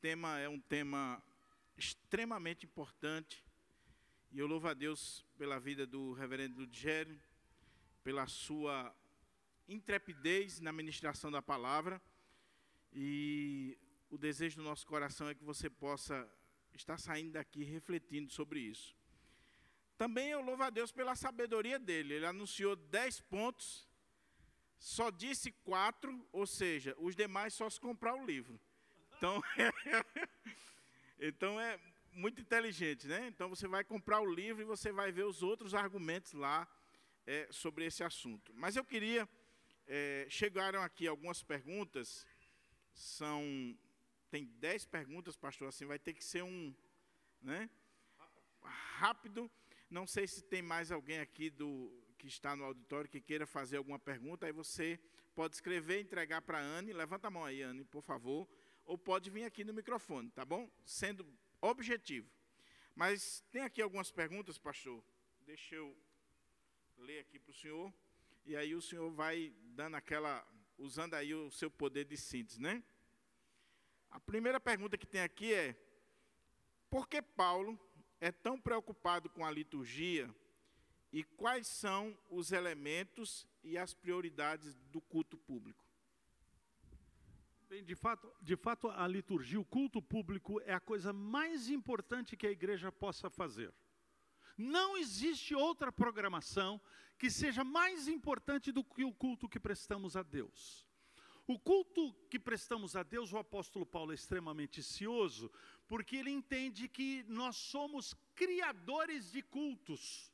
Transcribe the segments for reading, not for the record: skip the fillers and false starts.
tema é um tema extremamente importante, e eu louvo a Deus pela vida do reverendo Ludgério, pela sua intrepidez na ministração da palavra, e o desejo do nosso coração é que você possa estar saindo daqui refletindo sobre isso. Também eu louvo a Deus pela sabedoria dele. Ele anunciou 10 pontos, só disse 4, ou seja, os demais só se comprar o livro. Então é muito inteligente, né? Então você vai comprar o livro e você vai ver os outros argumentos lá sobre esse assunto. Mas eu queria, chegaram aqui algumas perguntas, tem 10 perguntas, pastor, assim vai ter que ser rápido. Não sei se tem mais alguém aqui que está no auditório que queira fazer alguma pergunta, aí você pode escrever e entregar para a Anne. Levanta a mão aí, Anne, por favor. Ou pode vir aqui no microfone, tá bom? Sendo objetivo. Mas tem aqui algumas perguntas, pastor. Deixa eu ler aqui para o senhor. E aí o senhor vai dando usando aí o seu poder de síntese, né? A primeira pergunta que tem aqui é: por que Paulo é tão preocupado com a liturgia e quais são os elementos e as prioridades do culto público? Bem, de fato, a liturgia, o culto público é a coisa mais importante que a igreja possa fazer. Não existe outra programação que seja mais importante do que o culto que prestamos a Deus. O culto que prestamos a Deus, o apóstolo Paulo é extremamente cioso, porque ele entende que nós somos criadores de cultos,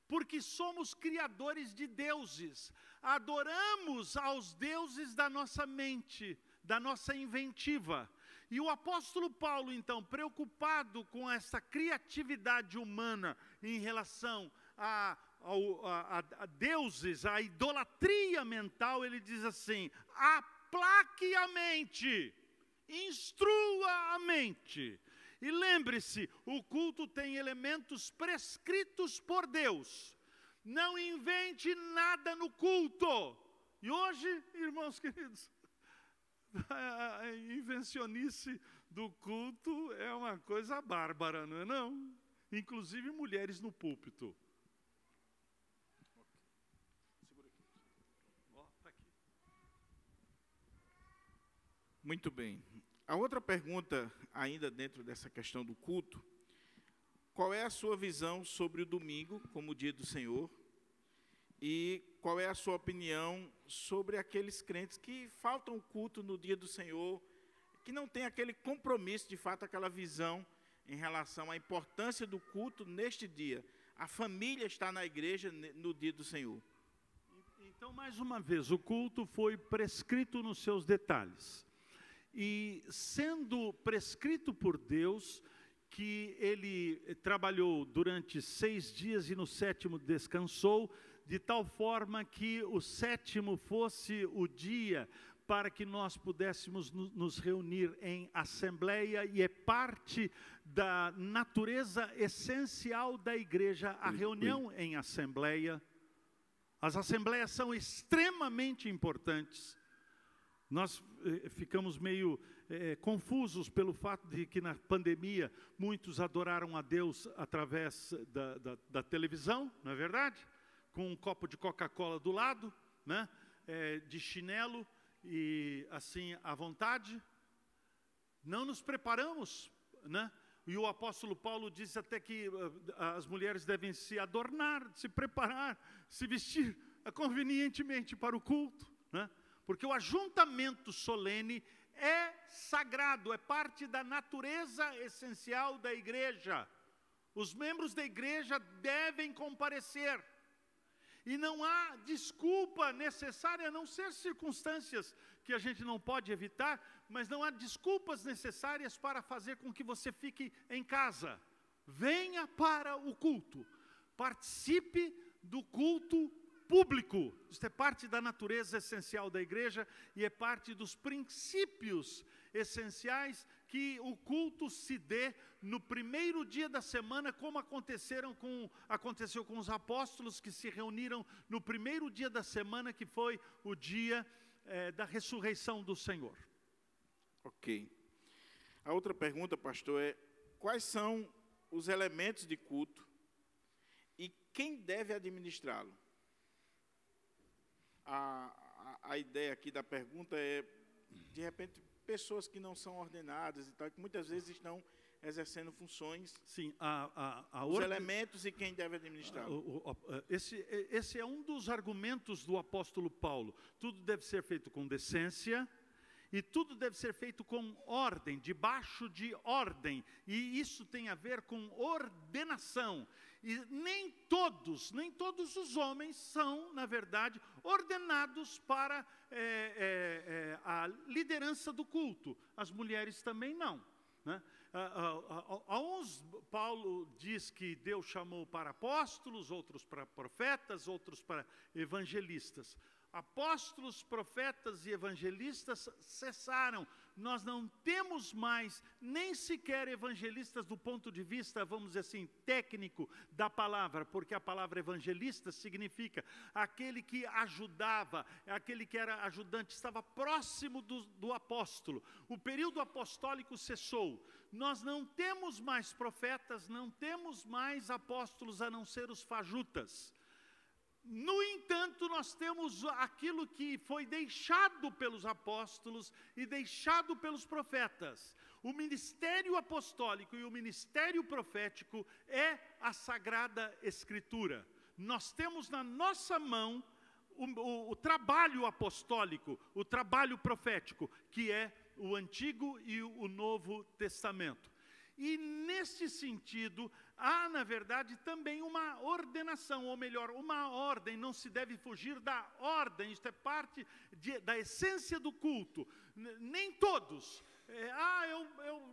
porque somos criadores de deuses, adoramos aos deuses da nossa mente, da nossa inventiva. E o apóstolo Paulo, então, preocupado com essa criatividade humana em relação a deuses, a idolatria mental, ele diz assim: aplaque a mente, instrua a mente. E lembre-se, o culto tem elementos prescritos por Deus. Não invente nada no culto. E hoje, irmãos queridos, a invencionice do culto é uma coisa bárbara, não é não? Inclusive mulheres no púlpito. Muito bem. A outra pergunta, ainda dentro dessa questão do culto: qual é a sua visão sobre o domingo como dia do Senhor? E qual é a sua opinião sobre aqueles crentes que faltam o culto no dia do Senhor, que não tem aquele compromisso, de fato, aquela visão em relação à importância do culto neste dia? A família está na igreja no dia do Senhor. Então, mais uma vez, o culto foi prescrito nos seus detalhes. E sendo prescrito por Deus, que ele trabalhou durante 6 dias e no 7º descansou, de tal forma que o 7º fosse o dia para que nós pudéssemos nos reunir em assembleia, e é parte da natureza essencial da igreja a reunião em assembleia. As assembleias são extremamente importantes. Nós ficamos meio confusos pelo fato de que na pandemia muitos adoraram a Deus através da televisão, não é verdade? Com um copo de Coca-Cola do lado, né? De chinelo e assim à vontade. Não nos preparamos, né? E o apóstolo Paulo diz até que as mulheres devem se adornar, se preparar, se vestir convenientemente para o culto, né? Porque o ajuntamento solene é sagrado, é parte da natureza essencial da igreja. Os membros da igreja devem comparecer. E não há desculpa necessária, a não ser circunstâncias que a gente não pode evitar, mas não há desculpas necessárias para fazer com que você fique em casa. Venha para o culto, participe do culto público. Isso é parte da natureza essencial da igreja e é parte dos princípios essenciais que o culto se dê no primeiro dia da semana, como aconteceu com os apóstolos que se reuniram no primeiro dia da semana, que foi o dia da ressurreição do Senhor. Ok. A outra pergunta, pastor, é: quais são os elementos de culto e quem deve administrá-lo? A ideia aqui da pergunta é, de repente, pessoas que não são ordenadas e tal, que muitas vezes estão exercendo funções. Sim, os elementos e quem deve administrá-lo. Esse é um dos argumentos do apóstolo Paulo. Tudo deve ser feito com decência e tudo deve ser feito com ordem, debaixo de ordem. E isso tem a ver com ordenação. E nem todos os homens são, na verdade, ordenados para a liderança do culto. As mulheres também não, né? A uns, Paulo diz que Deus chamou para apóstolos, outros para profetas, outros para evangelistas. Apóstolos, profetas e evangelistas cessaram. Nós não temos mais nem sequer evangelistas do ponto de vista, vamos dizer assim, técnico da palavra, porque a palavra evangelista significa aquele que ajudava, aquele que era ajudante, estava próximo do apóstolo. O período apostólico cessou. Nós não temos mais profetas, não temos mais apóstolos a não ser os fajutas. No entanto, nós temos aquilo que foi deixado pelos apóstolos e deixado pelos profetas. O ministério apostólico e o ministério profético é a Sagrada Escritura. Nós temos na nossa mão o trabalho apostólico, o trabalho profético, que é o Antigo e o Novo Testamento. E, nesse sentido, há, na verdade, também uma ordenação, ou melhor, uma ordem. Não se deve fugir da ordem, isto é parte da essência do culto. Nem todos.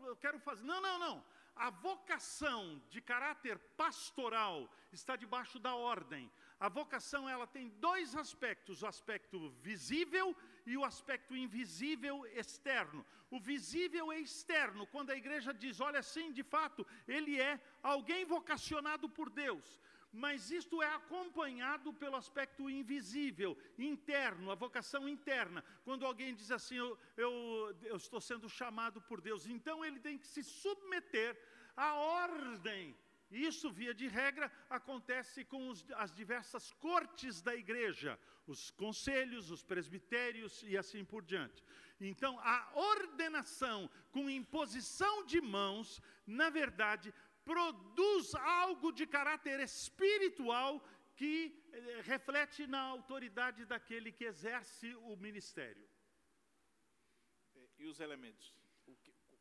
Eu quero fazer. Não. A vocação de caráter pastoral está debaixo da ordem. A vocação, ela tem dois aspectos, o aspecto visível e o aspecto invisível externo. O visível é externo, quando a igreja diz, olha, sim, de fato, ele é alguém vocacionado por Deus. Mas isto é acompanhado pelo aspecto invisível, interno, a vocação interna. Quando alguém diz assim, eu estou sendo chamado por Deus, então ele tem que se submeter à ordem. Isso, via de regra, acontece com as diversas cortes da igreja, os conselhos, os presbitérios e assim por diante. Então, a ordenação com imposição de mãos, na verdade, produz algo de caráter espiritual que reflete na autoridade daquele que exerce o ministério. E os elementos?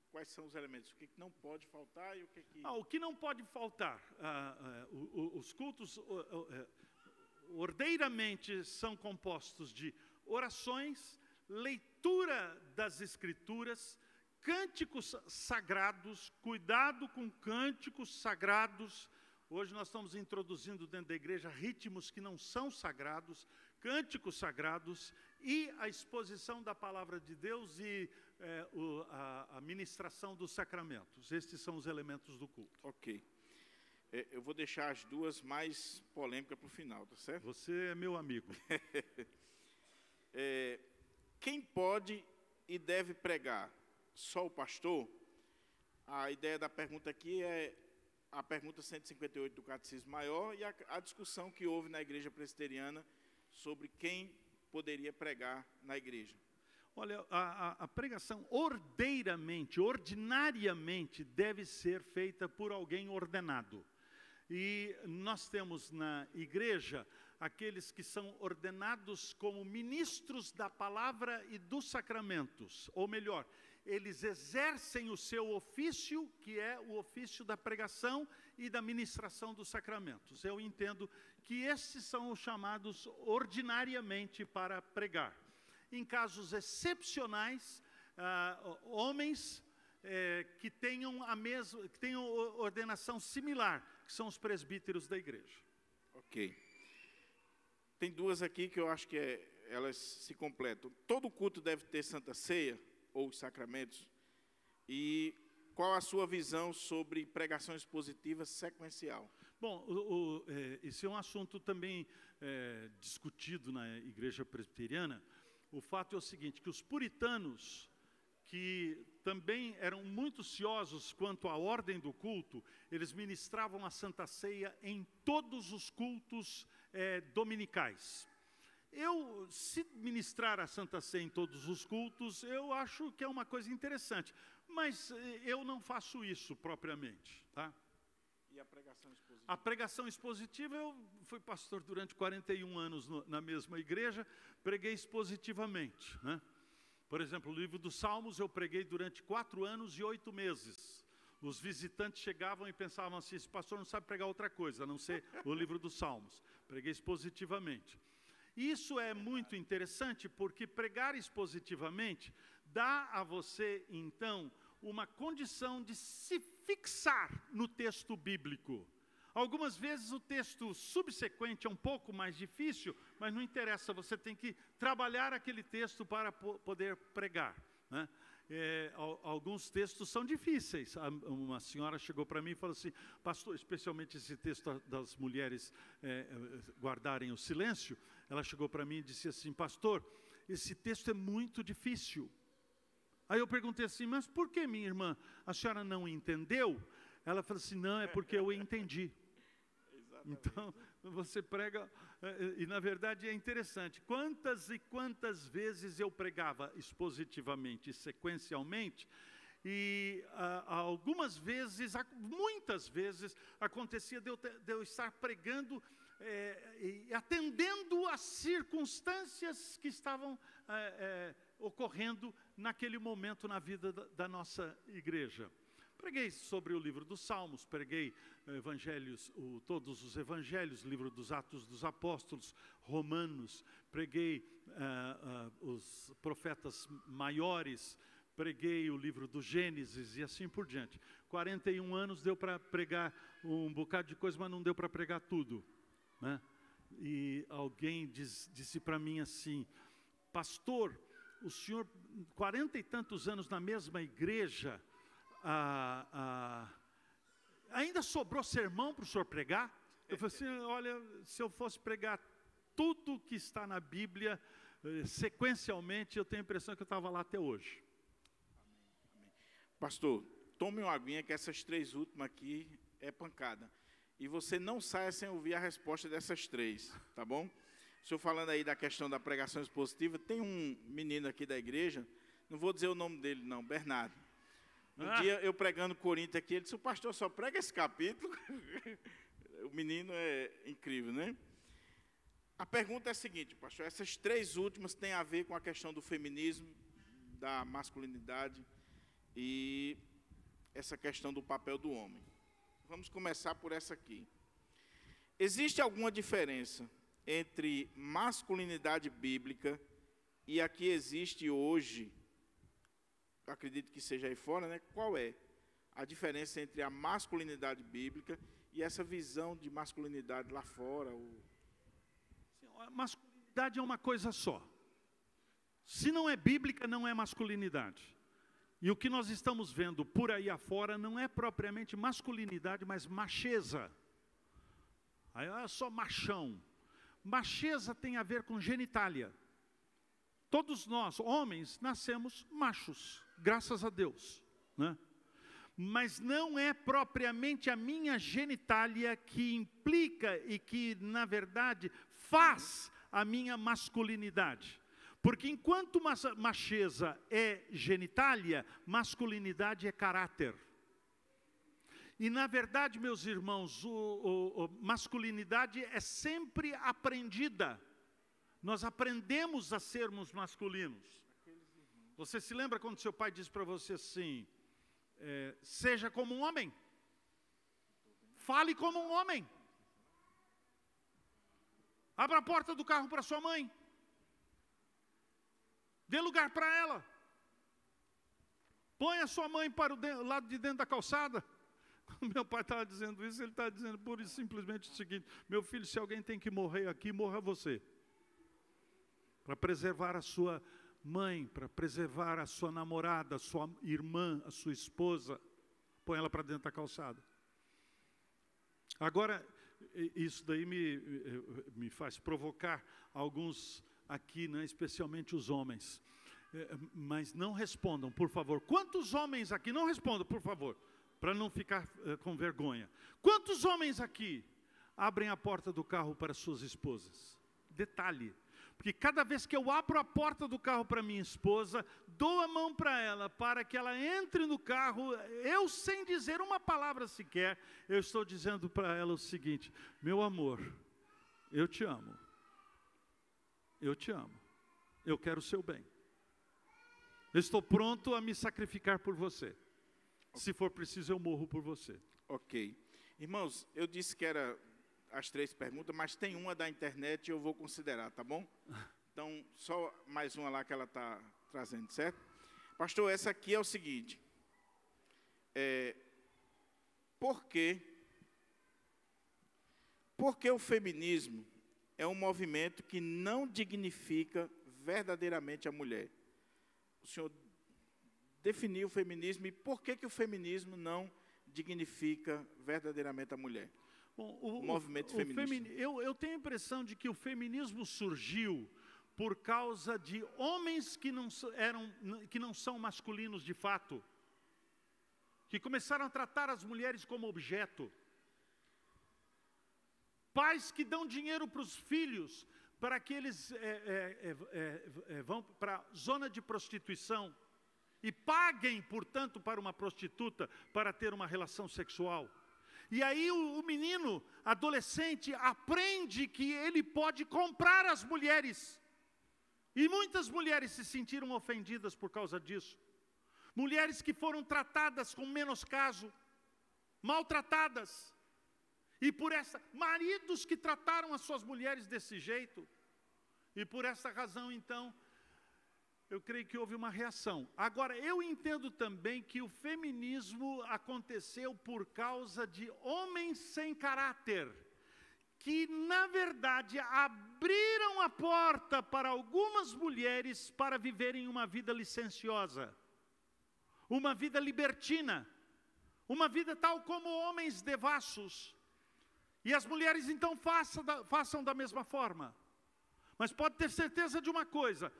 Quais são os elementos? O que não pode faltar e o que... O que não pode faltar? Os cultos ordeiramente são compostos de orações, leitura das Escrituras, cânticos sagrados, cuidado com cânticos sagrados. Hoje nós estamos introduzindo dentro da igreja ritmos que não são sagrados, cânticos sagrados e a exposição da palavra de Deus e a ministração dos sacramentos. Estes são os elementos do culto. Ok. Eu vou deixar as duas mais polêmicas para o final, tá certo? Você é meu amigo. Quem pode e deve pregar? Só o pastor? A ideia da pergunta aqui é a pergunta 158 do Catecismo Maior e a discussão que houve na Igreja Presbiteriana sobre quem poderia pregar na igreja. Olha, a pregação ordinariamente deve ser feita por alguém ordenado. E nós temos na igreja aqueles que são ordenados como ministros da palavra e dos sacramentos. Ou melhor, eles exercem o seu ofício, que é o ofício da pregação e da ministração dos sacramentos. Eu entendo que esses são os chamados ordinariamente para pregar. Em casos excepcionais, homens que tenham ordenação similar, que são os presbíteros da igreja. Ok. Tem duas aqui que eu acho que elas se completam. Todo culto deve ter Santa Ceia, ou os sacramentos? E qual a sua visão sobre pregação expositiva sequencial? Bom, esse é um assunto também discutido na igreja presbiteriana. O fato é o seguinte, que os puritanos, que também eram muito ciosos quanto à ordem do culto, eles ministravam a Santa Ceia em todos os cultos dominicais. Se ministrar a Santa Ceia em todos os cultos, eu acho que é uma coisa interessante, mas eu não faço isso propriamente, tá? E a pregação expositiva? A pregação expositiva, eu fui pastor durante 41 anos na mesma igreja, preguei expositivamente, né? Por exemplo, o livro dos Salmos eu preguei durante 4 anos e 8 meses. Os visitantes chegavam e pensavam assim, esse pastor não sabe pregar outra coisa, a não ser o livro dos Salmos. Preguei expositivamente. Isso é muito interessante, porque pregar expositivamente dá a você, então, uma condição de se fixar no texto bíblico. Algumas vezes o texto subsequente é um pouco mais difícil, mas não interessa, você tem que trabalhar aquele texto para poder pregar, né? Alguns textos são difíceis. Uma senhora chegou para mim e falou assim, pastor, especialmente esse texto das mulheres guardarem o silêncio, ela chegou para mim e disse assim, pastor, esse texto é muito difícil. Aí eu perguntei assim, mas por que, minha irmã, a senhora não entendeu? Ela falou assim, não, é porque eu entendi. Então, você prega, e na verdade é interessante, quantas e quantas vezes eu pregava expositivamente, sequencialmente, e algumas vezes, muitas vezes, acontecia de eu estar pregando e atendendo às circunstâncias que estavam ocorrendo naquele momento na vida da nossa igreja. Preguei sobre o livro dos Salmos, preguei evangelhos, todos os evangelhos, livro dos Atos dos Apóstolos, Romanos, preguei os profetas maiores, preguei o livro do Gênesis e assim por diante. 41 anos deu para pregar um bocado de coisa, mas não deu para pregar tudo, né? E alguém disse para mim assim, pastor, o senhor, 40 e tantos anos na mesma igreja, ainda sobrou sermão para o senhor pregar? Eu falei assim, olha, se eu fosse pregar tudo que está na Bíblia, sequencialmente, eu tenho a impressão que eu estava lá até hoje. Pastor, tome uma aguinha que essas 3 últimas aqui é pancada. E você não saia sem ouvir a resposta dessas 3, tá bom? O senhor falando aí da questão da pregação expositiva, tem um menino aqui da igreja, não vou dizer o nome dele não, Bernardo. Um dia eu pregando Coríntios aqui, ele disse, o pastor só prega esse capítulo. O menino é incrível, né? A pergunta é a seguinte, pastor, essas 3 últimas têm a ver com a questão do feminismo, da masculinidade e essa questão do papel do homem. Vamos começar por essa aqui. Existe alguma diferença entre masculinidade bíblica e a que existe hoje, acredito que seja aí fora, né? Qual é a diferença entre a masculinidade bíblica e essa visão de masculinidade lá fora? A masculinidade é uma coisa só. Se não é bíblica, não é masculinidade. E o que nós estamos vendo por aí afora não é propriamente masculinidade, mas macheza. Aí é só machão. Macheza tem a ver com genitália. Todos nós, homens, nascemos machos, graças a Deus, né? Mas não é propriamente a minha genitália que implica e que, na verdade, faz a minha masculinidade. Porque enquanto macheza é genitália, masculinidade é caráter. E, na verdade, meus irmãos, masculinidade é sempre aprendida. Nós aprendemos a sermos masculinos. Você se lembra quando seu pai disse para você assim, seja como um homem, fale como um homem, abra a porta do carro para sua mãe, dê lugar para ela, põe a sua mãe para o lado de dentro da calçada. Quando meu pai estava dizendo isso, ele estava dizendo pura e simplesmente o seguinte, meu filho, se alguém tem que morrer aqui, morra você. Para preservar a sua mãe, para preservar a sua namorada, a sua irmã, a sua esposa, põe ela para dentro da calçada. Agora, isso daí me faz provocar alguns aqui, né, especialmente os homens. Mas não respondam, por favor. Quantos homens aqui, não respondam, por favor, para não ficar com vergonha. Quantos homens aqui abrem a porta do carro para suas esposas? Detalhe, porque cada vez que eu abro a porta do carro para minha esposa, dou a mão para ela, para que ela entre no carro, eu sem dizer uma palavra sequer, eu estou dizendo para ela o seguinte: meu amor, eu te amo, eu quero o seu bem, eu estou pronto a me sacrificar por você, se for preciso eu morro por você. Ok. Irmãos, eu disse que era as 3 perguntas, mas tem uma da internet e eu vou considerar, tá bom? Então, só mais uma lá que ela está trazendo, certo? Pastor, essa aqui é o seguinte. Por que o feminismo é um movimento que não dignifica verdadeiramente a mulher? O senhor definiu o feminismo e por que o feminismo não dignifica verdadeiramente a mulher? Bom, o movimento feminista. Eu tenho a impressão de que o feminismo surgiu por causa de homens que não são masculinos de fato, que começaram a tratar as mulheres como objeto, pais que dão dinheiro para os filhos para que eles vão para a zona de prostituição e paguem, portanto, para uma prostituta para ter uma relação sexual. E aí o menino, adolescente, aprende que ele pode comprar as mulheres. E muitas mulheres se sentiram ofendidas por causa disso. Mulheres que foram tratadas com menoscaso, maltratadas. E por essa, maridos que trataram as suas mulheres desse jeito. E por essa razão, então, eu creio que houve uma reação. Agora, eu entendo também que o feminismo aconteceu por causa de homens sem caráter, que, na verdade, abriram a porta para algumas mulheres para viverem uma vida licenciosa, uma vida libertina, uma vida tal como homens devassos. E as mulheres, então, façam da mesma forma. Mas pode ter certeza de uma coisa: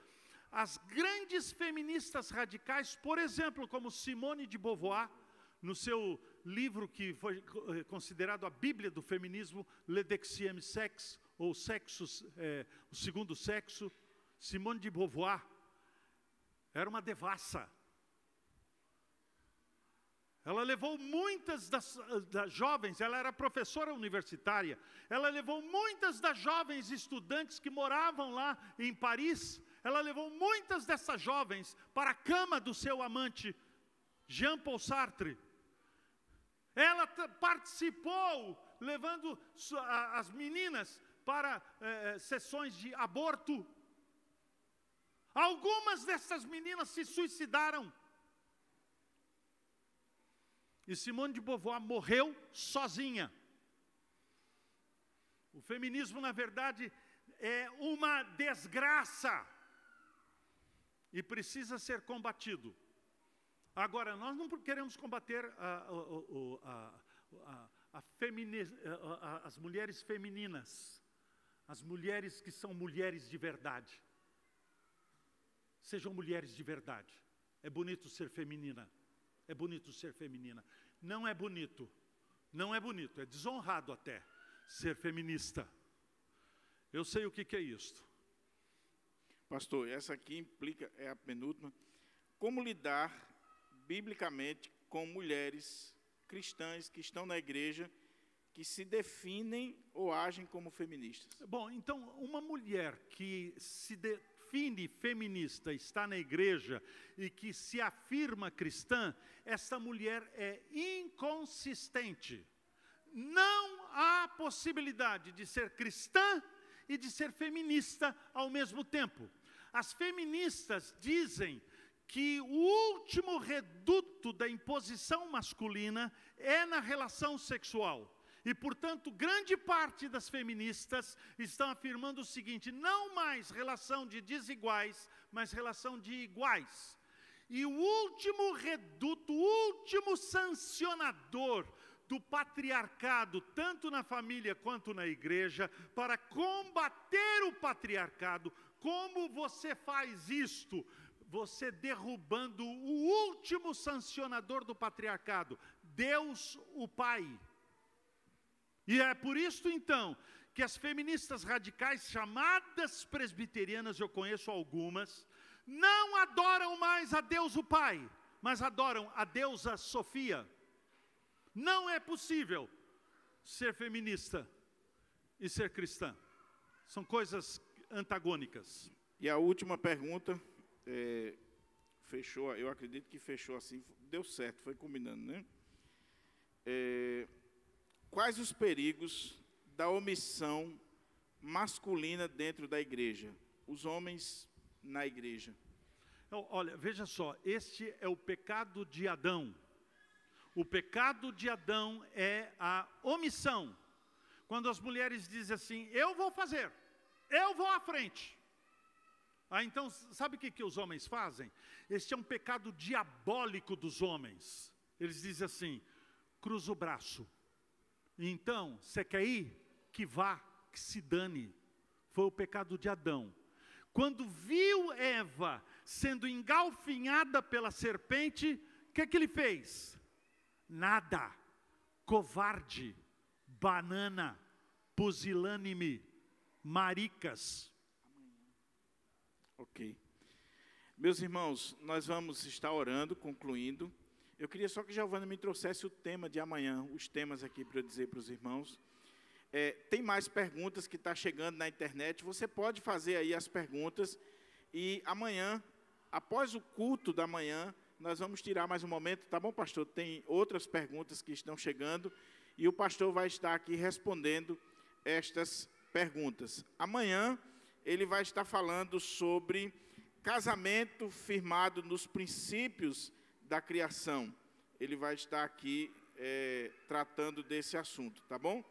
as grandes feministas radicais, por exemplo, como Simone de Beauvoir, no seu livro que foi considerado a Bíblia do feminismo, Le Deuxième Sexe, ou o Segundo Sexo, Simone de Beauvoir era uma devassa. Ela levou muitas das jovens, ela era professora universitária, ela levou muitas das jovens estudantes que moravam lá em Paris, ela levou muitas dessas jovens para a cama do seu amante, Jean-Paul Sartre. Ela participou, levando as meninas para sessões de aborto. Algumas dessas meninas se suicidaram. E Simone de Beauvoir morreu sozinha. O feminismo, na verdade, é uma desgraça e precisa ser combatido. Agora, nós não queremos combater as mulheres femininas, as mulheres que são mulheres de verdade. Sejam mulheres de verdade. É bonito ser feminina. É bonito ser feminina. Não é bonito, é desonrado até ser feminista. Eu sei o que é isto. Pastor, essa aqui implica, é a penúltima. Como lidar biblicamente com mulheres cristãs que estão na igreja, que se definem ou agem como feministas? Bom, então, uma mulher que se define feminista, está na igreja e que se afirma cristã, essa mulher é inconsistente. Não há possibilidade de ser cristã e de ser feminista ao mesmo tempo. As feministas dizem que o último reduto da imposição masculina é na relação sexual. E, portanto, grande parte das feministas estão afirmando o seguinte: não mais relação de desiguais, mas relação de iguais. E o último reduto, o último sancionador do patriarcado, tanto na família quanto na igreja, para combater o patriarcado, como você faz isto? você derrubando o último sancionador do patriarcado, Deus o Pai. E é por isso, então, que as feministas radicais, chamadas presbiterianas, eu conheço algumas, não adoram mais a Deus o Pai, mas adoram a deusa Sofia. Não é possível ser feminista e ser cristã. São coisas antagônicas. E a última pergunta, fechou, eu acredito que fechou assim, deu certo, foi combinando, né? Quais os perigos da omissão masculina dentro da igreja? Os homens na igreja. Então, olha, veja só, este é o pecado de Adão. O pecado de Adão é a omissão. Quando as mulheres dizem assim, eu vou fazer, eu vou à frente. Então, sabe o que os homens fazem? Este é um pecado diabólico dos homens. Eles dizem assim, cruza o braço. Então, você quer ir? Que vá, que se dane. Foi o pecado de Adão. Quando viu Eva sendo engalfinhada pela serpente, o que ele fez? Nada. Covarde, banana, pusilânime, maricas. Ok. Meus irmãos, nós vamos estar orando, concluindo. Eu queria só que Giovana me trouxesse o tema de amanhã, os temas aqui para eu dizer para os irmãos. Tem mais perguntas que estão chegando na internet, você pode fazer aí as perguntas. E amanhã, após o culto da manhã, nós vamos tirar mais um momento, tá bom, pastor? Tem outras perguntas que estão chegando e o pastor vai estar aqui respondendo estas perguntas. Amanhã, ele vai estar falando sobre casamento firmado nos princípios da criação. Ele vai estar aqui tratando desse assunto, tá bom?